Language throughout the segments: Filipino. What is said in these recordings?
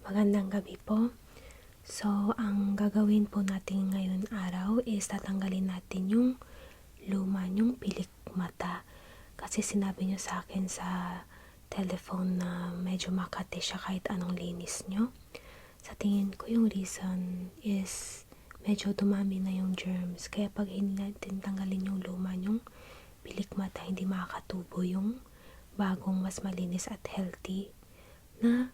Magandang gabi po. So, ang gagawin po natin ngayon araw is tatanggalin natin yung luma niyong pilik mata. Kasi sinabi niyo sa akin sa telephone na medyo makati siya kahit anong linis niyo. Sa tingin ko yung reason is medyo dumami na yung germs. Kaya pag hindi natin tanggalin yung luma niyong pilik mata, hindi makakatubo yung bagong mas malinis at healthy na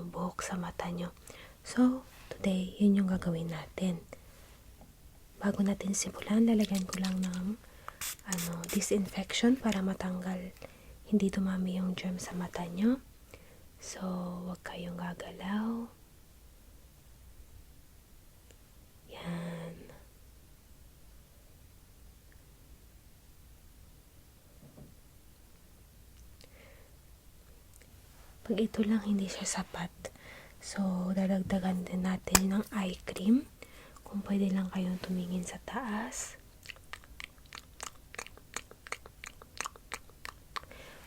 buhok sa mata nyo. So, today, yun yung gagawin natin. Bago natin simulan, lalagyan ko lang ng disinfection para matanggal, hindi dumami yung germ sa mata nyo. So, wag kayong gagalaw. Yan. Pag ito lang hindi siya sapat, so dadagdagan din natin ng eye cream. Kung pwede lang kayong tumingin sa taas.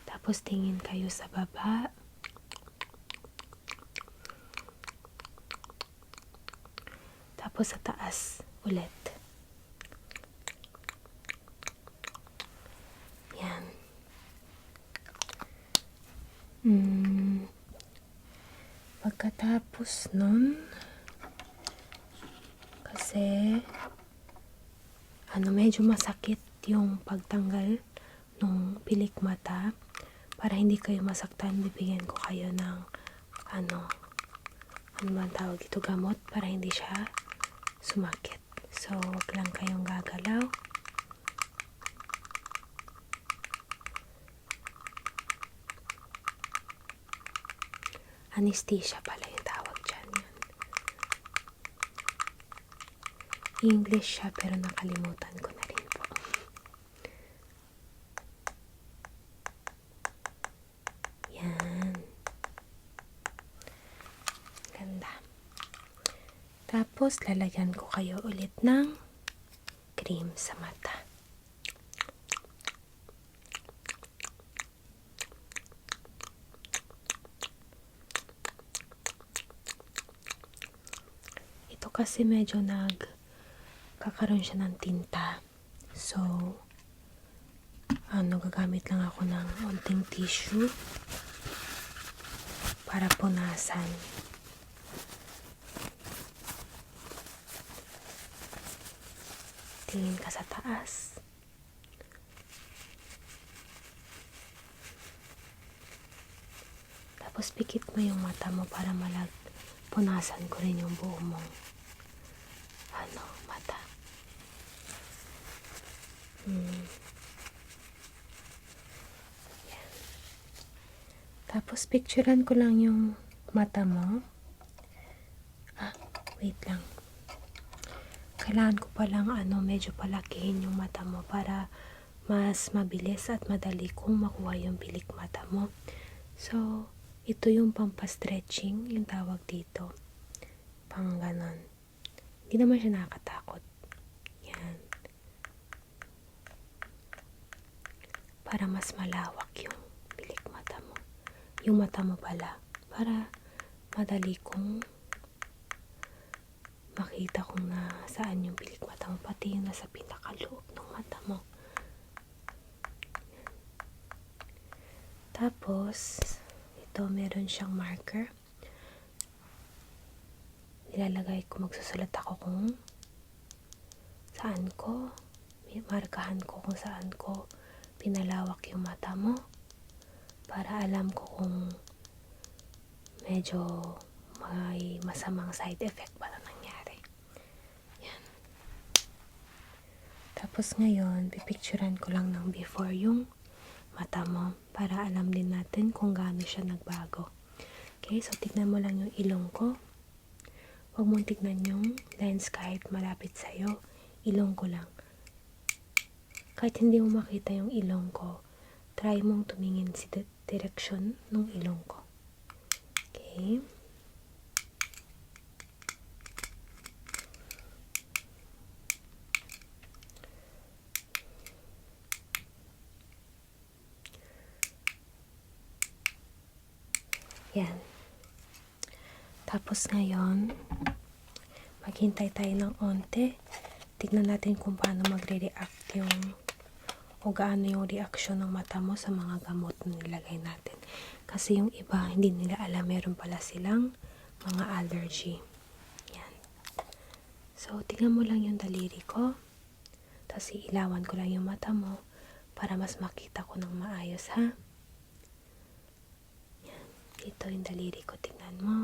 Tapos tingin kayo sa baba. Tapos sa taas ulit. Yan. Pagkatapos nun, kasi medyo masakit yung pagtanggal ng pilik mata. Para hindi kayo masaktan, bibigyan ko kayo ng ano ba ang tawag ito, gamot para hindi siya sumakit. So, wag lang kayong gagalaw. Anesthesia pala yung tawag dyan. Yan. English siya pero nakalimutan ko na rin po. Yan. Ganda. Tapos, lalagyan ko kayo ulit ng cream sa mata. Ito kasi medyo kakaroon siya ng tinta. So, gagamit lang ako ng onting tissue para punasan. Tingin ka sa taas. Tapos pikit mo yung mata mo para punasan ko rin yung buo mong mata. Yan. Tapos picturean ko lang yung mata mo. Wait lang. Kailangan ko palang medyo palakihin yung mata mo para mas mabilis at madali kong makuha yung pilik mata mo. So, ito yung pampastretching, yung tawag dito. Pang ganon. Hindi naman siya nakakatakot. Yan. Para mas malawak yung pilik mata mo. Yung mata mo pala. Para madali kong makita kung saan yung pilik mata mo. Pati yung nasa pinakaloob ng mata mo. Yan. Tapos, ito meron siyang marker. Magsusulat ako kung saan ko, markahan ko kung saan ko pinalawak yung mata mo para alam ko kung medyo may masamang side effect ba na nangyari. Yan. Tapos ngayon, pipicturean ko lang ng before yung mata mo para alam din natin kung gaano siya nagbago. Okay, so tignan mo lang yung ilong ko. Huwag mong tignan yung lens kahit malapit sa'yo. Ilong ko lang. Kahit hindi mo makita yung ilong ko, try mong tumingin sa direksyon ng ilong ko. Okay? Yan. Tapos ngayon, maghintay tayo ng onte. Tignan natin kung paano magre-react o gaano yung reaksyon ng mata mo sa mga gamot na nilagay natin. Kasi yung iba, hindi nila alam meron pala silang mga allergy. Yan. So, tingnan mo lang yung daliri ko. Tapos iilawan ko lang yung mata mo para mas makita ko ng maayos, ha? Yan. Dito yung daliri ko, tingnan mo.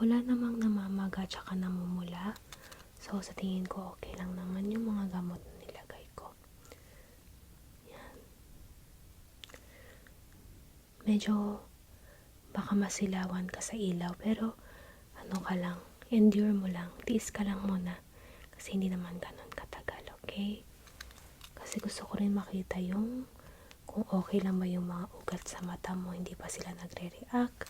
Wala namang namamaga tsaka namumula. So, sa tingin ko, okay lang naman yung mga gamot na nilagay ko. Yan. Medyo baka masilawan ka sa ilaw, pero ano ka lang, endure mo lang, tiis ka lang muna. Kasi hindi naman ganun katagal, okay? Kasi gusto ko rin makita kung okay lang ba yung mga ugat sa mata mo, hindi pa sila nagre-react,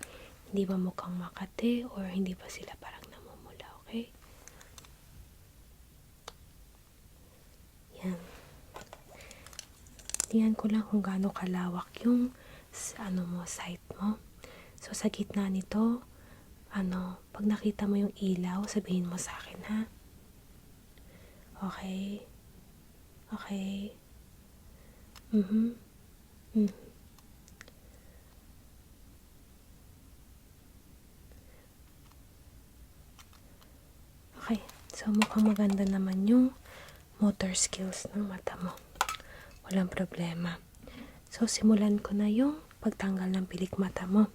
hindi ba mukhang makate, or hindi pa sila parang namumula, okay? Yan. Tingnan ko lang kung gaano kalawak yung sight mo. So, sa gitna nito, pag nakita mo yung ilaw, sabihin mo sa akin, ha? Okay? Okay? Okay. So, mukhang maganda naman yung motor skills ng mata mo. Walang problema. So, simulan ko na yung pagtanggal ng pilik mata mo.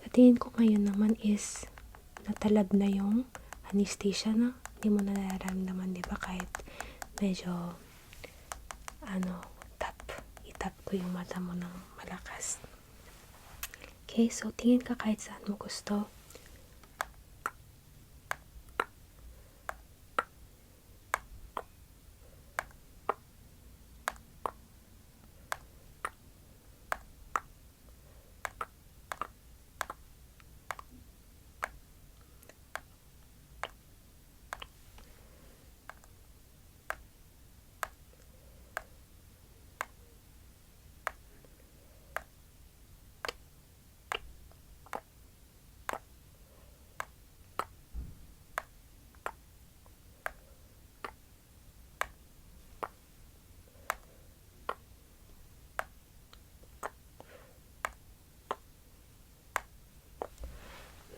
Sa tingin ko ngayon naman is natalab na yung anesthesia, na hindi mo nararamdaman, di ba? Kahit medyo itap ko yung mata mo ng malakas. Okay, so tingin ka kahit saan mo gusto.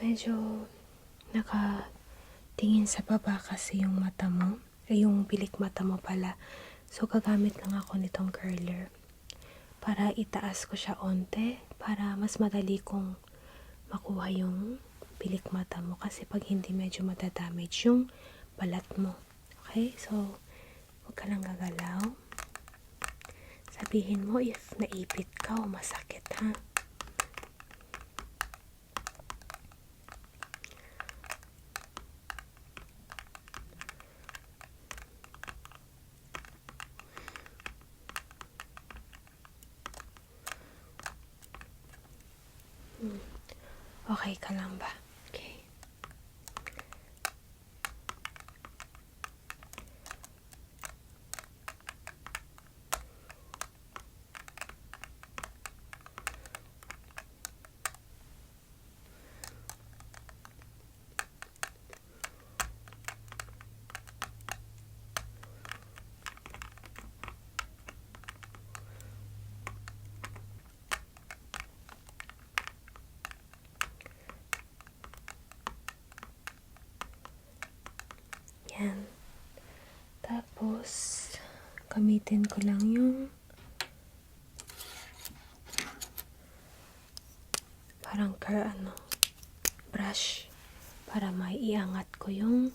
Medyo nakatingin sa baba kasi yung mata mo, yung pilik mata mo pala. So, gagamit lang ako nitong curler para itaas ko siya onte, para mas madali kong makuha yung pilik mata mo. Kasi pag hindi, medyo madadamage yung balat mo. Okay? So, huwag ka lang gagalaw. Sabihin mo if naipit ka o masakit, ha? Okay ka lang ba? Okay. Yan. Tapos, gamitin ko lang yung parang brush para maiangat ko yung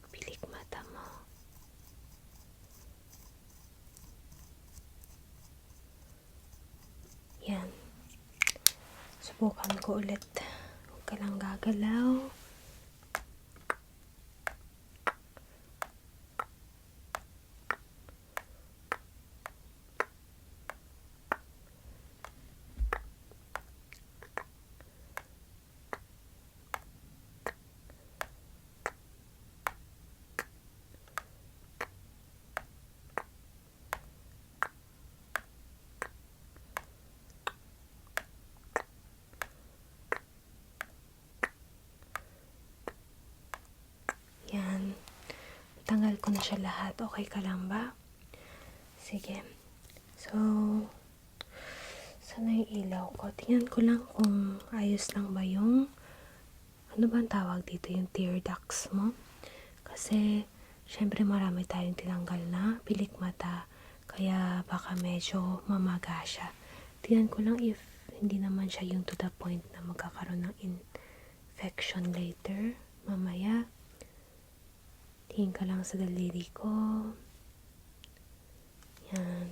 pilik mata mo. Yan. Subukan ko ulit. Huwag ka lang gagalaw. natanggal ko na siya lahat. Okay ka lang ba? Sige. So, sana yung ilaw ko. Tingnan ko lang kung ayos lang ba yung, ano ba ang tawag dito, yung tear ducts mo. Kasi, syempre marami tayong tinanggal na pilik mata. Kaya baka medyo mamaga siya. Tingnan ko lang if hindi naman siya yung to the point na magkakaroon ng infection later. Mamaya, tingin ka lang sa daliri ko. Yan.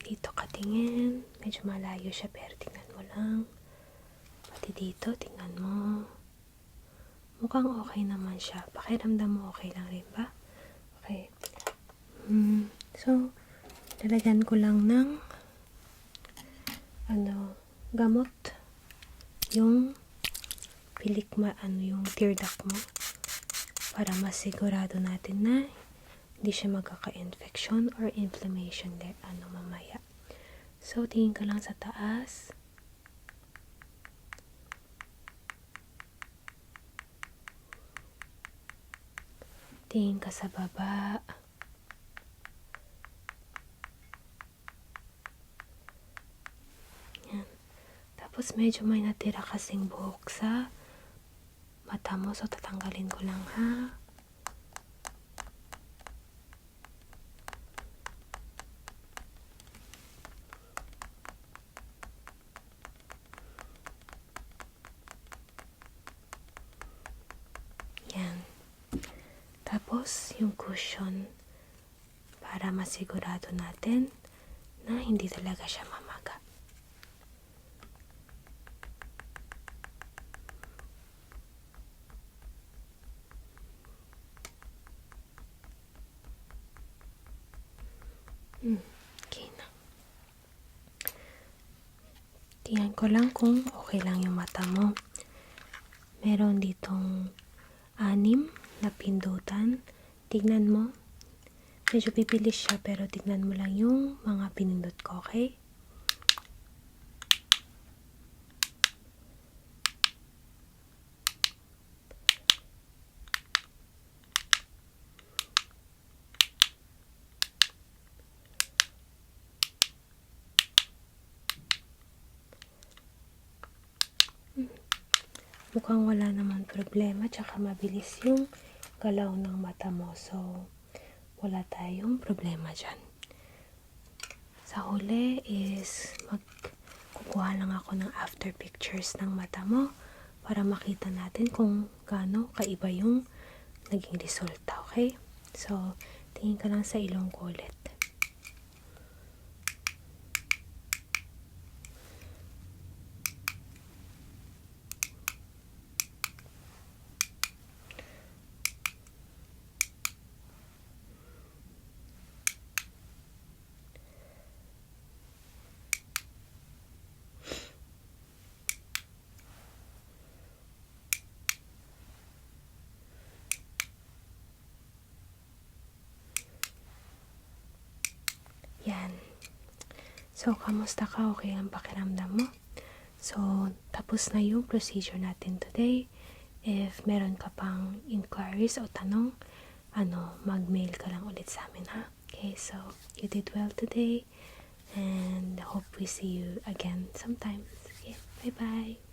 Dito ka tingin. Medyo malayo siya pero tingnan mo lang. Pati dito, tingnan mo. Mukhang okay naman siya. Pakiramdam mo okay lang rin ba? Okay. So, lalagyan ko lang ng gamot yung yung tear duct mo para masigurado natin na hindi siya magkaka-infection or inflammation mamaya. So, tingin ka lang sa taas. Tingin ka sa baba. Yan. Tapos medyo may natira kasing buhok sa mata mo. So, tatanggalin ko lang ha. Yan. Tapos, yung cushion para masigurado natin na hindi talaga siya mamaga. Okay na. Tingnan ko lang kung okay lang yung mata mo. Meron ditong 6 na pindutan. Tignan mo. Medyo pipilis siya pero tignan mo lang yung mga pinindot ko, okay? Mukhang wala naman problema tsaka mabilis yung galaw ng mata mo. So, wala tayong problema dyan. Sa huli is magkukuha lang ako ng after pictures ng mata mo para makita natin kung gaano kaiba yung naging resulta, okay? So, tingin ka lang sa ilong ko ulit. Yan. So, kamusta ka? Okay ang pakiramdam mo? So, tapos na yung procedure natin today. If meron ka pang inquiries o tanong, mag-mail ka lang ulit sa amin, ha? Okay, so, you did well today. And hope we see you again sometime. Okay, bye-bye.